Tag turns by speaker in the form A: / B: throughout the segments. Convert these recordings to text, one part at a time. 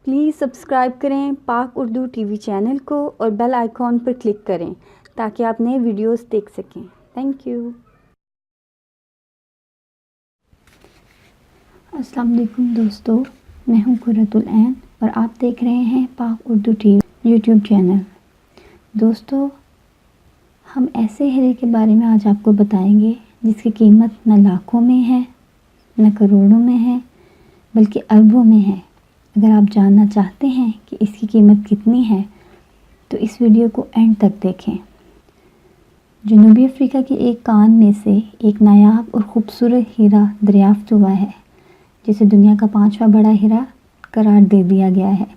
A: Please subscribe करें पाक Urdu TV channel को और बेल आइकॉन पर क्लिक करें ताकि आप नए वीडियोस देख सकें। Thank you.
B: अस्सलाम वालेकुम दोस्तों, मैं हूं कुर्रतुल ऐन और आप देख रहे हैं पाक उर्दू टीवी यूट्यूब चैनल। दोस्तों, हम ऐसे हीरे के बारे में आज आपको बताएंगे जिसकी कीमत न लाखों में है न करोड़ों में है बल्कि अरबों में है। अगर आप जानना चाहते हैं कि इसकी कीमत कितनी है तो इस वीडियो को एंड तक देखें। जनूबी अफ्रीका के एक कान में से एक नायाब और ख़ूबसूरत हीरा दरियाफ्त हुआ है जिसे दुनिया का 5वां बड़ा हीरा करार दे दिया गया है।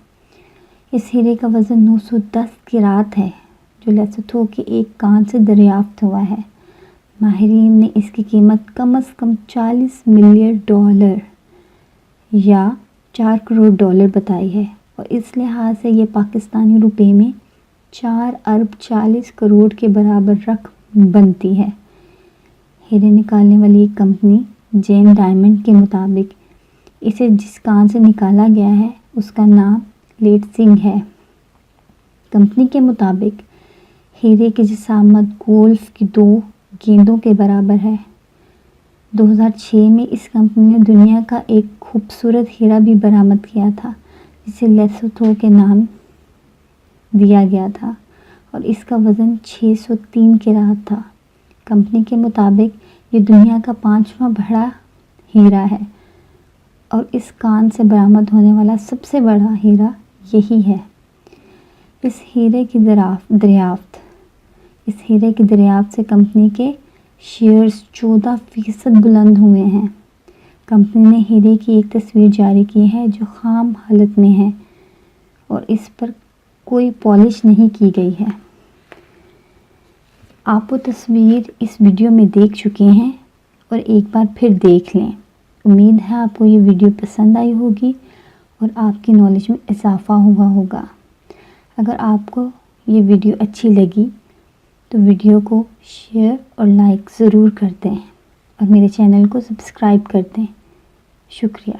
B: इस हीरे का वज़न 910 किरात है जो लेसोथो के एक कान से दरियाफ्त हुआ है। माहिरीन ने इसकी कीमत कम से कम $40 मिलियन या 4 करोड़ डॉलर बताई है और इस लिहाज से ये पाकिस्तानी रुपए में 4 अरब 40 करोड़ के बराबर रकम बनती है। हीरे निकालने वाली एक कंपनी जेम डायमंड के मुताबिक इसे जिस कान से निकाला गया है उसका नाम लेट सिंह है। कंपनी के मुताबिक हीरे की जिसामत गोल्फ की 2 गेंदों के बराबर है। 2006 में इस कंपनी ने दुनिया का एक खूबसूरत हीरा भी बरामद किया था जिसे लेसोथो के नाम दिया गया था और इसका वज़न 603 किरात था। कंपनी के मुताबिक ये दुनिया का 5वां बड़ा हीरा है और इस कान से बरामद होने वाला सबसे बड़ा हीरा यही है। इस हीरे की दरियाफ्त से कंपनी के शेयर्स 14% बुलंद हुए हैं। कंपनी ने हीरे की एक तस्वीर जारी की है जो खाम हालत में है और इस पर कोई पॉलिश नहीं की गई है। आप वो तस्वीर इस वीडियो में देख चुके हैं और एक बार फिर देख लें। उम्मीद है आपको ये वीडियो पसंद आई होगी और आपकी नॉलेज में इजाफ़ा हुआ होगा। अगर आपको ये वीडियो अच्छी लगी तो वीडियो को शेयर और लाइक ज़रूर कर दें और मेरे चैनल को सब्सक्राइब कर दें। शुक्रिया।